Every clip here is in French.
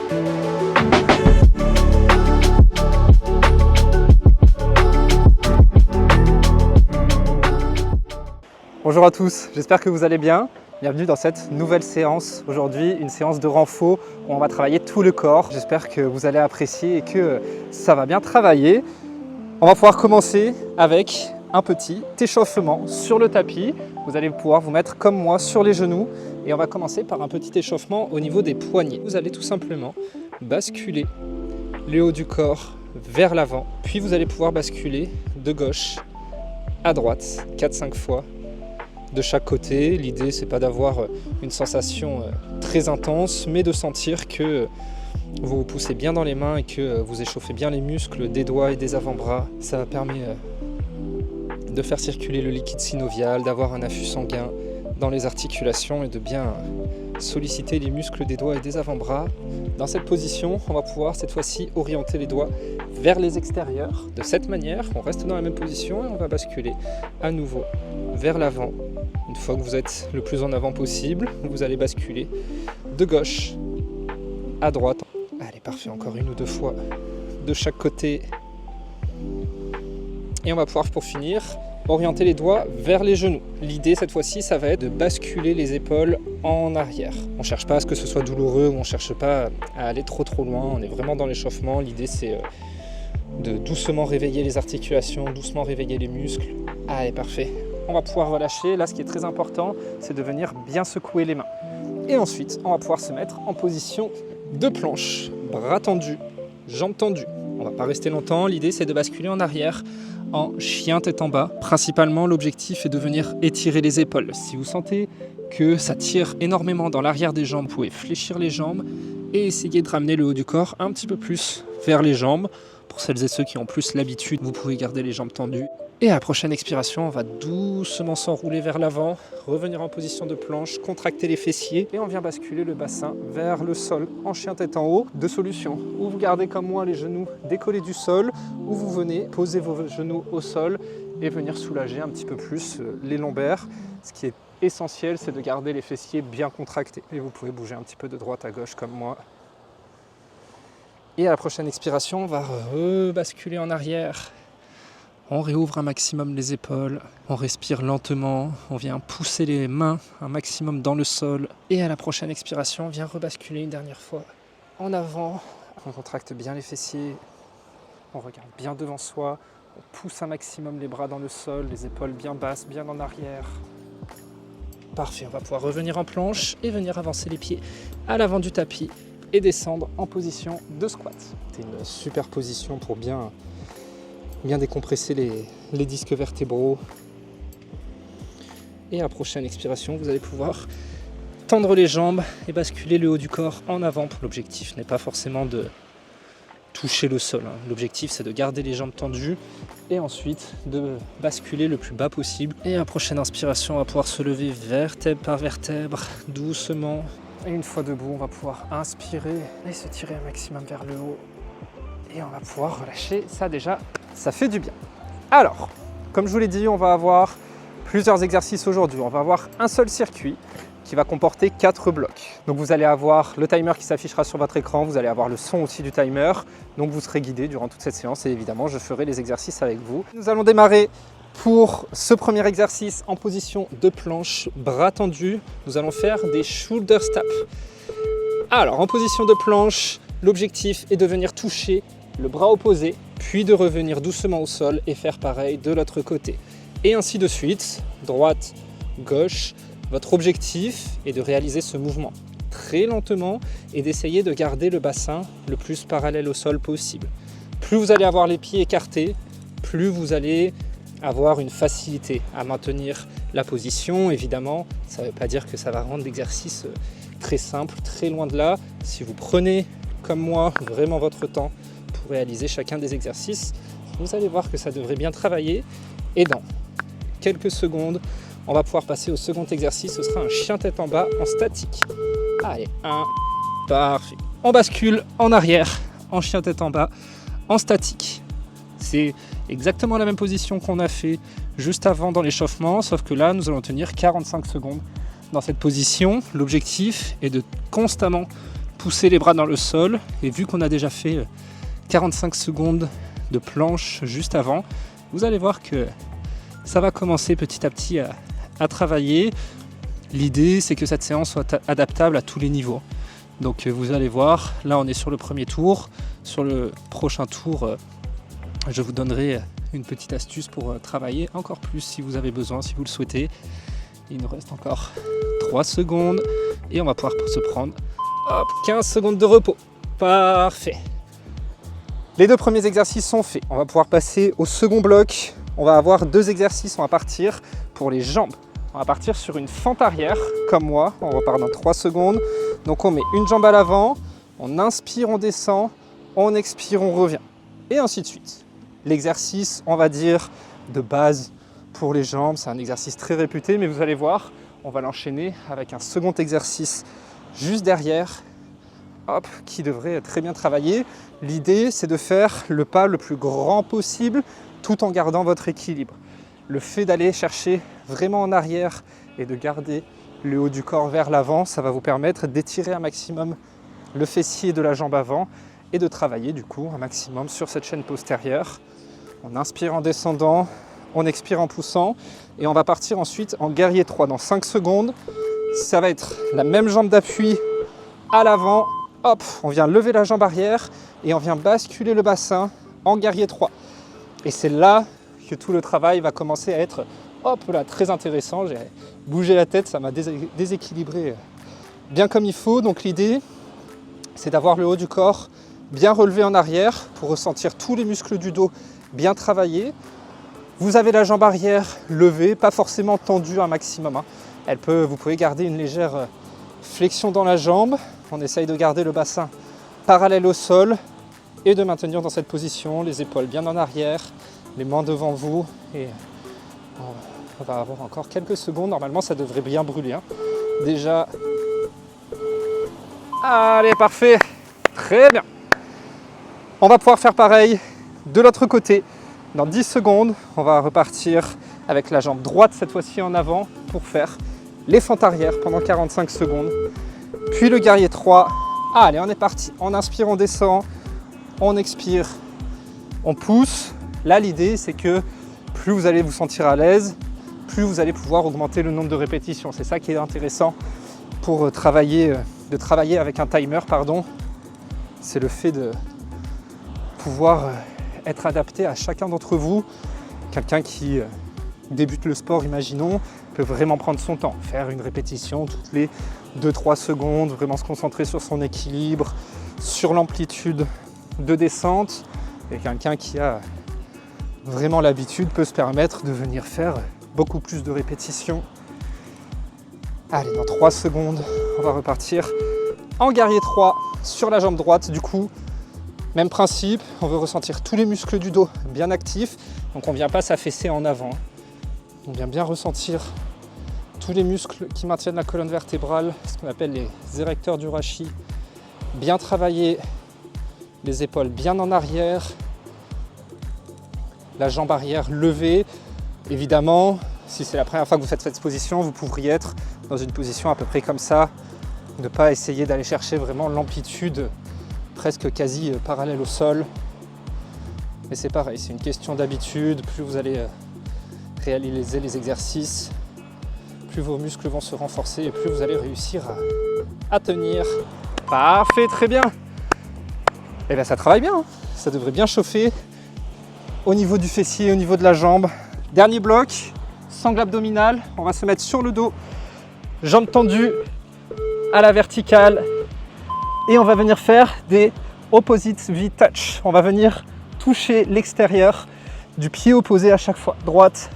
Bonjour à tous, j'espère que vous allez bien. Bienvenue dans cette nouvelle séance. Aujourd'hui, une séance de renfo où on va travailler tout le corps. J'espère que vous allez apprécier et que ça va bien travailler. On va pouvoir commencer avec un petit échauffement sur le tapis. Vous allez pouvoir vous mettre comme moi sur les genoux et on va commencer par un petit échauffement au niveau des poignets. Vous allez tout simplement basculer le haut du corps vers l'avant, puis vous allez pouvoir basculer de gauche à droite 4-5 fois de chaque côté. L'idée, c'est pas d'avoir une sensation très intense, mais de sentir que vous vous poussez bien dans les mains et que vous échauffez bien les muscles des doigts et des avant-bras. Ça permet de faire circuler le liquide synovial, d'avoir un afflux sanguin dans les articulations et de bien solliciter les muscles des doigts et des avant-bras. Dans cette position, on va pouvoir cette fois-ci orienter les doigts vers les extérieurs. De cette manière, on reste dans la même position et on va basculer à nouveau vers l'avant. Une fois que vous êtes le plus en avant possible, vous allez basculer de gauche à droite. Allez, parfait, encore une ou deux fois de chaque côté. Et on va pouvoir, pour finir, orienter les doigts vers les genoux. L'idée, cette fois-ci, ça va être de basculer les épaules en arrière. On ne cherche pas à ce que ce soit douloureux, on ne cherche pas à aller trop loin, on est vraiment dans l'échauffement. L'idée, c'est de doucement réveiller les articulations, doucement réveiller les muscles. Allez, parfait. On va pouvoir relâcher. Là, ce qui est très important, c'est de venir bien secouer les mains. Et ensuite, on va pouvoir se mettre en position de planche. Bras tendus, jambes tendues. On ne va pas rester longtemps. L'idée, c'est de basculer en arrière en chien tête en bas. Principalement, l'objectif est de venir étirer les épaules. Si vous sentez que ça tire énormément dans l'arrière des jambes, vous pouvez fléchir les jambes et essayer de ramener le haut du corps un petit peu plus vers les jambes. Pour celles et ceux qui ont plus l'habitude, vous pouvez garder les jambes tendues. Et à la prochaine expiration, on va doucement s'enrouler vers l'avant, revenir en position de planche, contracter les fessiers et on vient basculer le bassin vers le sol en chien tête en haut. Deux solutions, ou vous gardez comme moi les genoux décollés du sol, ou vous venez poser vos genoux au sol et venir soulager un petit peu plus les lombaires. Ce qui est essentiel, c'est de garder les fessiers bien contractés. Et vous pouvez bouger un petit peu de droite à gauche comme moi. Et à la prochaine expiration, on va rebasculer en arrière. On réouvre un maximum les épaules, on respire lentement, on vient pousser les mains un maximum dans le sol. Et à la prochaine expiration, on vient rebasculer une dernière fois en avant. On contracte bien les fessiers, on regarde bien devant soi, on pousse un maximum les bras dans le sol, les épaules bien basses, bien en arrière. Parfait, on va pouvoir revenir en planche et venir avancer les pieds à l'avant du tapis et descendre en position de squat. C'est une super position pour bien décompresser les disques vertébraux. Et à la prochaine expiration, vous allez pouvoir tendre les jambes et basculer le haut du corps en avant. L'objectif n'est pas forcément de toucher le sol. L'objectif, c'est de garder les jambes tendues et ensuite de basculer le plus bas possible. Et à la prochaine inspiration, on va pouvoir se lever vertèbre par vertèbre, doucement. Et une fois debout, on va pouvoir inspirer et se tirer un maximum vers le haut. Et on va pouvoir relâcher. Ça déjà, ça fait du bien. Alors, comme je vous l'ai dit, on va avoir plusieurs exercices aujourd'hui. On va avoir un seul circuit qui va comporter 4 blocs. Donc vous allez avoir le timer qui s'affichera sur votre écran, vous allez avoir le son aussi du timer. Donc vous serez guidé durant toute cette séance et évidemment, je ferai les exercices avec vous. Nous allons démarrer pour ce premier exercice en position de planche, bras tendus. Nous allons faire des shoulder steps. Alors, en position de planche, l'objectif est de venir toucher le bras opposé, puis de revenir doucement au sol et faire pareil de l'autre côté. Et ainsi de suite, droite, gauche. Votre objectif est de réaliser ce mouvement très lentement et d'essayer de garder le bassin le plus parallèle au sol possible. Plus vous allez avoir les pieds écartés, plus vous allez avoir une facilité à maintenir la position. Évidemment, ça ne veut pas dire que ça va rendre l'exercice très simple, très loin de là. Si vous prenez, comme moi, vraiment votre temps pour réaliser chacun des exercices, vous allez voir que ça devrait bien travailler. Et dans quelques secondes, on va pouvoir passer au second exercice. Ce sera un chien tête en bas en statique. Allez, 1, parfait. On bascule en arrière, en chien tête en bas, en statique. C'est exactement la même position qu'on a fait juste avant dans l'échauffement, sauf que là, nous allons tenir 45 secondes dans cette position. L'objectif est de constamment pousser les bras dans le sol. Et vu qu'on a déjà fait 45 secondes de planche juste avant, vous allez voir que ça va commencer petit à petit à travailler. L'idée, c'est que cette séance soit adaptable à tous les niveaux. Donc vous allez voir, là on est sur le premier tour. Sur le prochain tour, je vous donnerai une petite astuce pour travailler encore plus si vous avez besoin, si vous le souhaitez. Il nous reste encore 3 secondes et on va pouvoir se prendre 15 secondes de repos. Parfait. Les 2 premiers exercices sont faits. On va pouvoir passer au second bloc. On va avoir 2 exercices. On va partir pour les jambes. On va partir sur une fente arrière, comme moi. On repart dans 3 secondes. Donc on met une jambe à l'avant, on inspire, on descend, on expire, on revient. Et ainsi de suite. L'exercice, on va dire, de base pour les jambes, c'est un exercice très réputé, mais vous allez voir, on va l'enchaîner avec un second exercice juste derrière, qui devrait très bien travailler. L'idée, c'est de faire le pas le plus grand possible tout en gardant votre équilibre. Le fait d'aller chercher vraiment en arrière et de garder le haut du corps vers l'avant, ça va vous permettre d'étirer un maximum le fessier de la jambe avant et de travailler du coup un maximum sur cette chaîne postérieure. On inspire en descendant, on expire en poussant et on va partir ensuite en guerrier 3 dans 5 secondes. Ça va être la même jambe d'appui à l'avant, hop, on vient lever la jambe arrière et on vient basculer le bassin en guerrier 3. Et c'est là que tout le travail va commencer à être très intéressant. J'ai bougé la tête, ça m'a déséquilibré bien comme il faut. Donc l'idée, c'est d'avoir le haut du corps bien relevé en arrière pour ressentir tous les muscles du dos bien travaillés. Vous avez la jambe arrière levée, pas forcément tendue un maximum. Vous pouvez garder une légère flexion dans la jambe. On essaye de garder le bassin parallèle au sol et de maintenir dans cette position les épaules bien en arrière, les mains devant vous. Et on va avoir encore quelques secondes. Normalement, ça devrait bien brûler. Déjà. Allez, parfait. Très bien. On va pouvoir faire pareil de l'autre côté. Dans 10 secondes, on va repartir avec la jambe droite cette fois-ci en avant pour faire les fentes arrière pendant 45 secondes. Puis le guerrier 3. Allez, on est parti. On inspire, on descend. On expire. On pousse. Là, l'idée, c'est que plus vous allez vous sentir à l'aise, plus vous allez pouvoir augmenter le nombre de répétitions. C'est ça qui est intéressant pour travailler avec un timer, c'est le fait de pouvoir être adapté à chacun d'entre vous. Quelqu'un qui débute le sport, imaginons, peut vraiment prendre son temps, faire une répétition toutes les 2-3 secondes, vraiment se concentrer sur son équilibre, sur l'amplitude de descente. Et quelqu'un qui a vraiment l'habitude peut se permettre de venir faire beaucoup plus de répétitions. Allez, dans 3 secondes, on va repartir en guerrier 3 sur la jambe droite. Du coup, même principe, on veut ressentir tous les muscles du dos bien actifs. Donc on ne vient pas s'affaisser en avant. On vient bien ressentir tous les muscles qui maintiennent la colonne vertébrale, ce qu'on appelle les érecteurs du rachis. Bien travailler, les épaules bien en arrière, la jambe arrière levée. Évidemment, si c'est la première fois que vous faites cette position, vous pourriez être dans une position à peu près comme ça. Ne pas essayer d'aller chercher vraiment l'amplitude presque quasi parallèle au sol. Mais c'est pareil, c'est une question d'habitude. Plus vous allez réaliser les exercices, plus vos muscles vont se renforcer et plus vous allez réussir à tenir. Parfait, très bien. Et bien ça travaille bien, ça devrait bien chauffer au niveau du fessier, au niveau de la jambe. Dernier bloc, sangle abdominale, on va se mettre sur le dos, jambes tendues à la verticale et on va venir faire des opposite V-touch. On va venir toucher l'extérieur du pied opposé à chaque fois. Droite,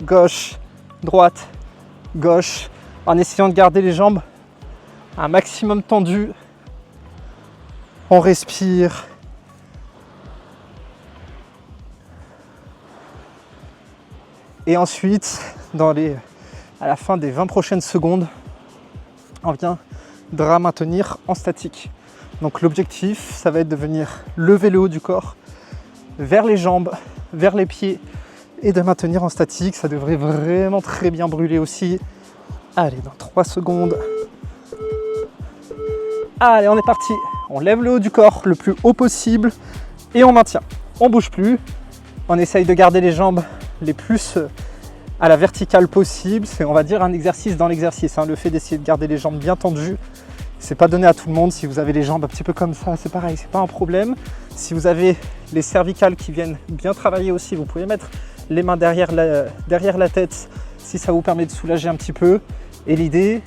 gauche, en essayant de garder les jambes un maximum tendues. On respire. Et ensuite, à la fin des 20 prochaines secondes, on viendra maintenir en statique. Donc l'objectif, ça va être de venir lever le haut du corps vers les jambes, vers les pieds et de maintenir en statique. Ça devrait vraiment très bien brûler aussi. Allez, dans 3 secondes. Allez, on est parti. On lève le haut du corps le plus haut possible et on maintient. On ne bouge plus. On essaye de garder les jambes les plus à la verticale possible. C'est, on va dire, un exercice dans l'exercice. Le fait d'essayer de garder les jambes bien tendues, c'est pas donné à tout le monde. Si vous avez les jambes un petit peu comme ça, c'est pareil, c'est pas un problème. Si vous avez les cervicales qui viennent bien travailler aussi, vous pouvez mettre les mains derrière la tête si ça vous permet de soulager un petit peu. Et l'idée,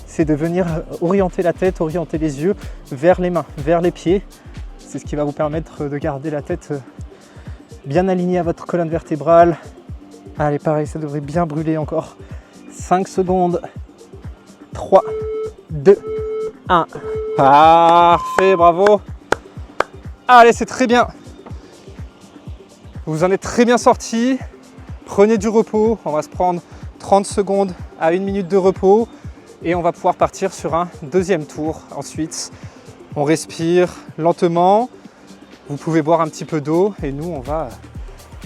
c'est de venir orienter la tête, orienter les yeux vers les mains, vers les pieds. C'est ce qui va vous permettre de garder la tête bien alignée à votre colonne vertébrale. Allez, pareil, ça devrait bien brûler encore. 5 secondes. 3, 2, 1. Parfait, bravo. Allez, c'est très bien. Vous en êtes très bien sorti. Prenez du repos. On va se prendre 30 secondes à 1 minute de repos. Et on va pouvoir partir sur un deuxième tour. Ensuite, on respire lentement. Vous pouvez boire un petit peu d'eau et nous, on va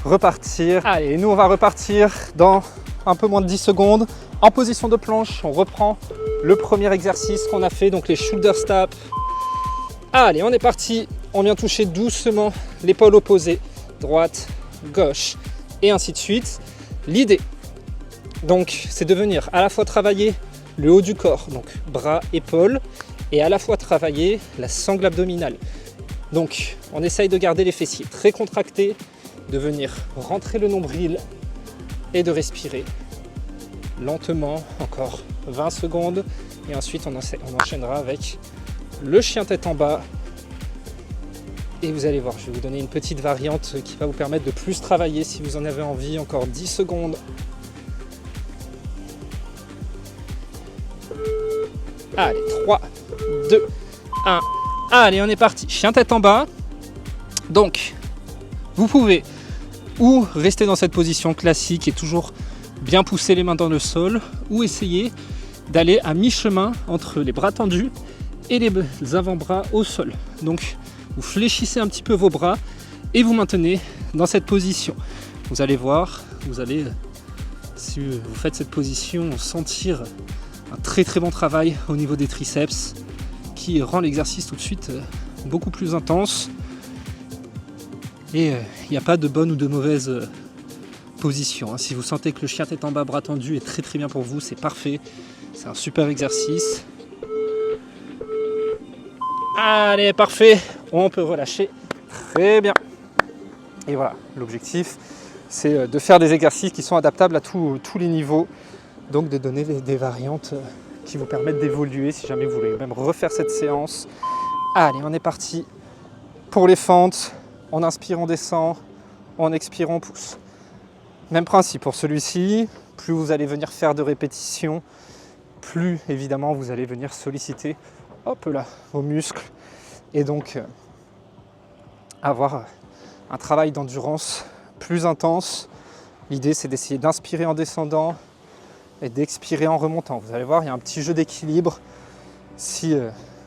repartir. Allez, nous, on va repartir dans un peu moins de 10 secondes. En position de planche, on reprend le premier exercice qu'on a fait, donc les shoulder taps. Allez, on est parti. On vient toucher doucement l'épaule opposée, droite, gauche, et ainsi de suite. L'idée, donc, c'est de venir à la fois travailler le haut du corps, donc bras, épaules, et à la fois travailler la sangle abdominale. Donc on essaye de garder les fessiers très contractés, de venir rentrer le nombril et de respirer lentement, encore 20 secondes, et ensuite on enchaînera avec le chien tête en bas. Et vous allez voir, je vais vous donner une petite variante qui va vous permettre de plus travailler si vous en avez envie. Encore 10 secondes. Allez, 3, 2, 1. Allez, on est parti. Chien tête en bas. Donc, vous pouvez ou rester dans cette position classique et toujours bien pousser les mains dans le sol, ou essayer d'aller à mi-chemin entre les bras tendus et les avant-bras au sol. Donc, vous fléchissez un petit peu vos bras et vous maintenez dans cette position. Vous allez voir, vous allez, si vous faites cette position, sentir un très très bon travail au niveau des triceps qui rend l'exercice tout de suite beaucoup plus intense. Et il n'y a pas de bonne ou de mauvaise position. Si vous sentez que le chien tête en bas, bras tendu est très très bien pour vous, c'est parfait. C'est un super exercice. Allez, parfait. On peut relâcher. Très bien. Et voilà, l'objectif, c'est de faire des exercices qui sont adaptables à tous les niveaux. Donc de donner des variantes qui vous permettent d'évoluer si jamais vous voulez même refaire cette séance. Allez, on est parti pour les fentes. On inspire, on descend. On expire, on pousse. Même principe pour celui-ci. Plus vous allez venir faire de répétitions, plus évidemment vous allez venir solliciter vos muscles et donc avoir un travail d'endurance plus intense. L'idée, c'est d'essayer d'inspirer en descendant et d'expirer en remontant. Vous allez voir, il y a un petit jeu d'équilibre si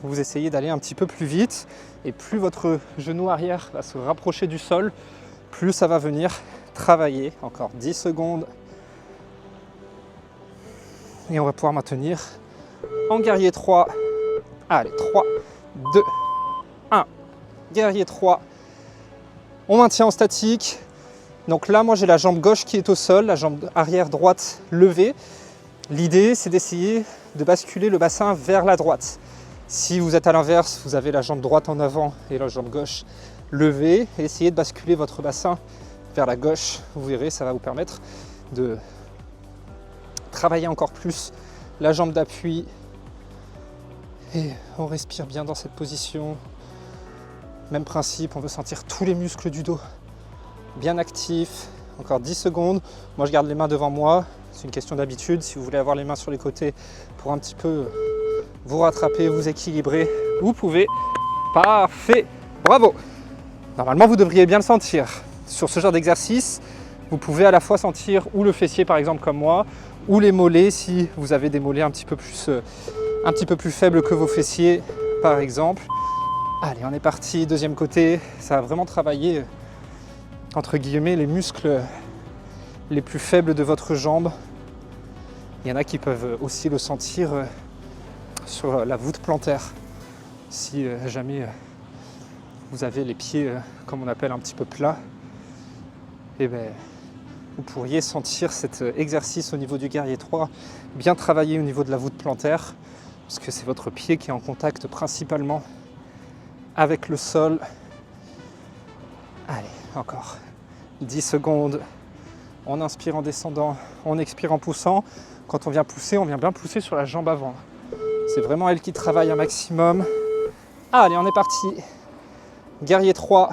vous essayez d'aller un petit peu plus vite, et plus votre genou arrière va se rapprocher du sol, plus ça va venir travailler. Encore 10 secondes. Et on va pouvoir maintenir en guerrier 3. Allez, 3, 2, 1. Guerrier 3. On maintient en statique. Donc là, moi, j'ai la jambe gauche qui est au sol, la jambe arrière droite levée. L'idée, c'est d'essayer de basculer le bassin vers la droite. Si vous êtes à l'inverse, vous avez la jambe droite en avant et la jambe gauche levée. Et essayez de basculer votre bassin vers la gauche. Vous verrez, ça va vous permettre de travailler encore plus la jambe d'appui. Et on respire bien dans cette position. Même principe, on veut sentir tous les muscles du dos bien actifs. Encore 10 secondes. Moi, je garde les mains devant moi. C'est une question d'habitude. Si vous voulez avoir les mains sur les côtés pour un petit peu vous rattraper, vous équilibrer, vous pouvez. Parfait. Bravo. Normalement, vous devriez bien le sentir. Sur ce genre d'exercice, vous pouvez à la fois sentir ou le fessier, par exemple, comme moi, ou les mollets, si vous avez des mollets un petit peu plus faibles que vos fessiers, par exemple. Allez, on est parti. Deuxième côté. Ça va vraiment travailler, entre guillemets, les muscles les plus faibles de votre jambe. Il y en a qui peuvent aussi le sentir sur la voûte plantaire. Si jamais vous avez les pieds, comme on appelle, un petit peu plats, et ben, vous pourriez sentir cet exercice au niveau du guerrier 3 bien travailler au niveau de la voûte plantaire, parce que c'est votre pied qui est en contact principalement avec le sol. Allez, encore 10 secondes. On inspire en descendant, on expire en poussant. Quand on vient pousser, on vient bien pousser sur la jambe avant. C'est vraiment elle qui travaille un maximum. Allez, on est parti. Guerrier 3.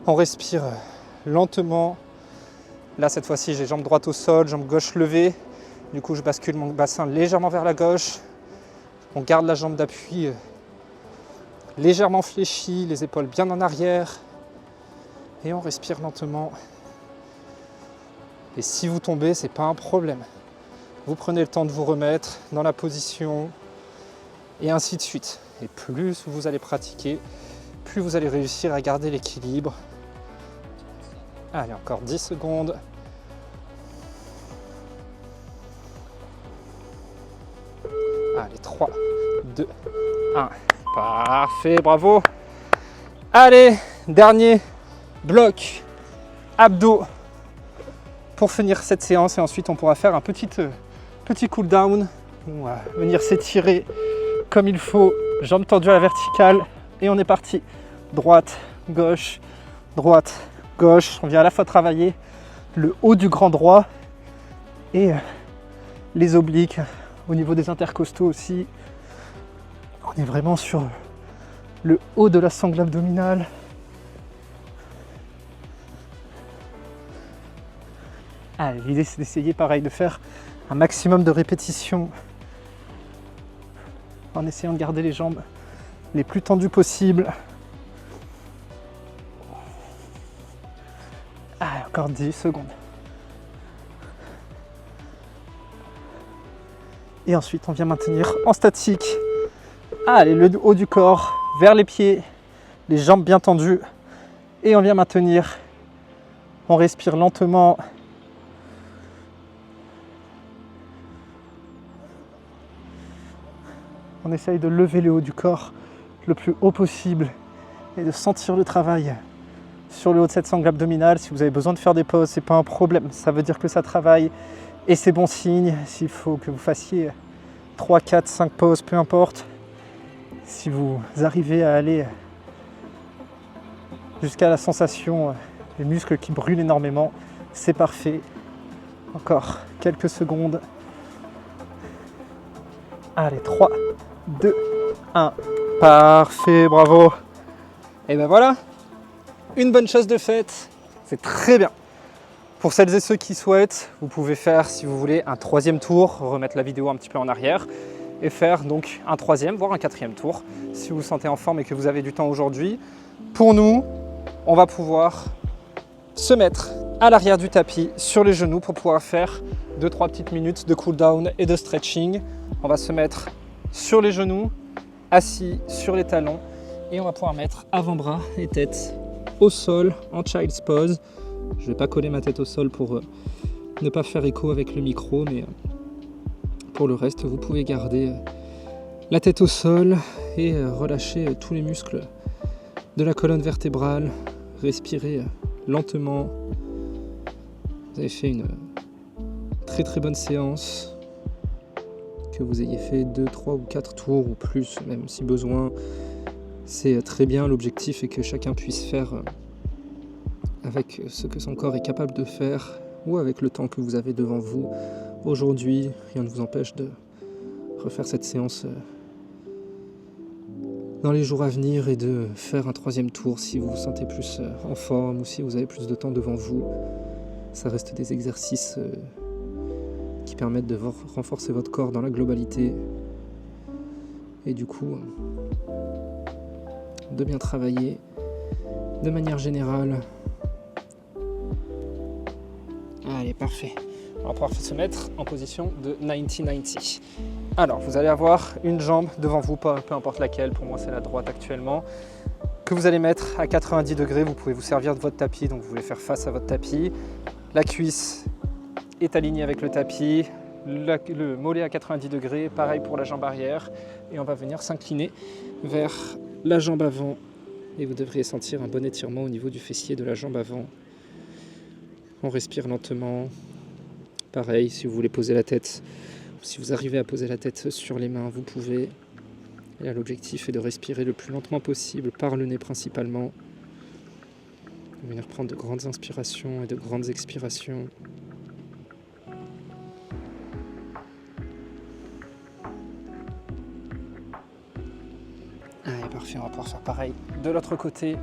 On respire lentement. Là, cette fois-ci, j'ai jambe droite au sol, jambe gauche levée. Du coup, je bascule mon bassin légèrement vers la gauche. On garde la jambe d'appui légèrement fléchie, les épaules bien en arrière. Et on respire lentement. Et si vous tombez, c'est pas un problème. Vous prenez le temps de vous remettre dans la position et ainsi de suite. Et plus vous allez pratiquer, plus vous allez réussir à garder l'équilibre. Allez, encore 10 secondes. Allez, 3, 2, 1. Parfait, bravo. Allez, dernier bloc abdos pour finir cette séance. Et ensuite, on pourra faire un petit cool down. On va venir s'étirer comme il faut. Jambes tendues à la verticale. Et on est parti. Droite, gauche, droite, gauche. On vient à la fois travailler le haut du grand droit et les obliques au niveau des intercostaux aussi. On est vraiment sur le haut de la sangle abdominale. Allez, l'idée c'est d'essayer pareil de faire un maximum de répétitions en essayant de garder les jambes les plus tendues possibles. Allez, encore 10 secondes. Et ensuite on vient maintenir en statique. Allez, le haut du corps vers les pieds, les jambes bien tendues. Et on vient maintenir. On respire lentement. On essaye de lever le haut du corps le plus haut possible et de sentir le travail sur le haut de cette sangle abdominale. Si vous avez besoin de faire des pauses, c'est pas un problème. Ça veut dire que ça travaille et c'est bon signe. S'il faut que vous fassiez 3, 4, 5 pauses, peu importe. Si vous arrivez à aller jusqu'à la sensation des muscles qui brûlent énormément, c'est parfait. Encore quelques secondes. Allez, 3, 2, 1. Parfait, bravo. Et ben voilà, une bonne chose de faite. C'est très bien. Pour celles et ceux qui souhaitent, vous pouvez faire, si vous voulez, un 3e tour, remettre la vidéo un petit peu en arrière et faire donc un 3e, voire un 4e tour, si vous vous sentez en forme et que vous avez du temps aujourd'hui. Pour nous, on va pouvoir se mettre à l'arrière du tapis, sur les genoux, pour pouvoir faire 2-3 petites minutes de cool down et de stretching. On va se mettre sur les genoux, assis sur les talons, et on va pouvoir mettre avant-bras et tête au sol en child's pose. Je ne vais pas coller ma tête au sol pour ne pas faire écho avec le micro, mais pour le reste, vous pouvez garder la tête au sol et relâcher tous les muscles de la colonne vertébrale. Respirez lentement. Vous avez fait une très très bonne séance. Que vous ayez fait 2, 3 ou 4 tours ou plus, même si besoin, c'est très bien. L'objectif est que chacun puisse faire avec ce que son corps est capable de faire ou avec le temps que vous avez devant vous aujourd'hui. Rien ne vous empêche de refaire cette séance dans les jours à venir et de faire un 3e tour si vous vous sentez plus en forme ou si vous avez plus de temps devant vous. Ça reste des exercices qui permettent de renforcer votre corps dans la globalité et du coup de bien travailler de manière générale. Allez, parfait. On va pouvoir se mettre en position de 90-90. Alors, vous allez avoir une jambe devant vous, peu importe laquelle, pour moi c'est la droite actuellement, que vous allez mettre à 90 degrés. Vous pouvez vous servir de votre tapis, donc vous voulez faire face à votre tapis. La cuisse est alignée avec le tapis, le mollet à 90 degrés, pareil pour la jambe arrière. Et on va venir s'incliner vers la jambe avant. Et vous devriez sentir un bon étirement au niveau du fessier de la jambe avant. On respire lentement. Pareil, si vous voulez poser la tête, si vous arrivez à poser la tête sur les mains, vous pouvez. Et là, l'objectif est de respirer le plus lentement possible, par le nez principalement. Venir prendre de grandes inspirations et de grandes expirations. Allez, parfait, on va pouvoir faire pareil de l'autre côté.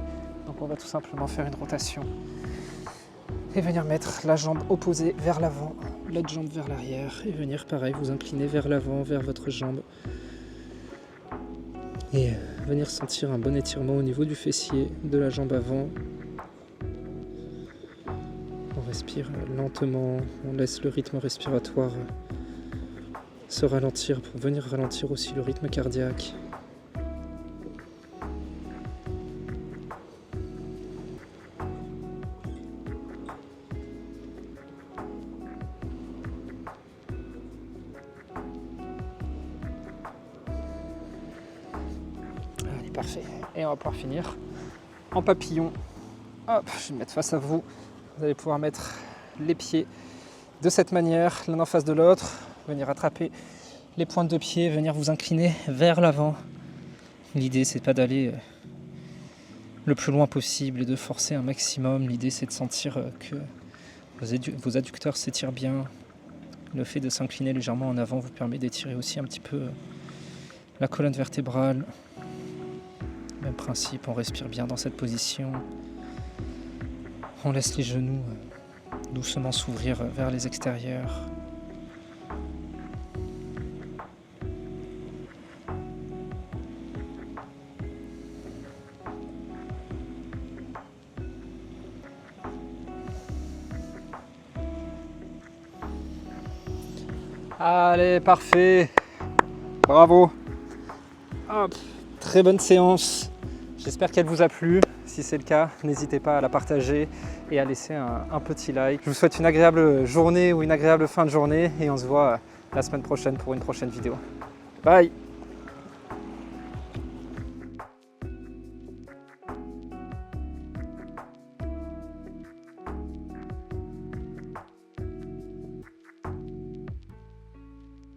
Donc on va tout simplement faire une rotation. Et venir mettre la jambe opposée vers l'avant, l'autre jambe vers l'arrière. Et venir pareil, vous incliner vers l'avant, vers votre jambe. Et venir sentir un bon étirement au niveau du fessier de la jambe avant. On respire lentement, on laisse le rythme respiratoire se ralentir pour venir ralentir aussi le rythme cardiaque. Allez, parfait. Et on va pouvoir finir en papillon. Hop, je vais me mettre face à vous. Vous allez pouvoir mettre les pieds de cette manière, l'un en face de l'autre. Venir attraper les pointes de pied, venir vous incliner vers l'avant. L'idée, c'est pas d'aller le plus loin possible et de forcer un maximum. L'idée, c'est de sentir que vos adducteurs s'étirent bien. Le fait de s'incliner légèrement en avant vous permet d'étirer aussi un petit peu la colonne vertébrale. Même principe, on respire bien dans cette position. On laisse les genoux doucement s'ouvrir vers les extérieurs. Allez, parfait. Bravo. Hop, très bonne séance. J'espère qu'elle vous a plu. Si c'est le cas, n'hésitez pas à la partager et à laisser un petit like. Je vous souhaite une agréable journée ou une agréable fin de journée et on se voit la semaine prochaine pour une prochaine vidéo. Bye!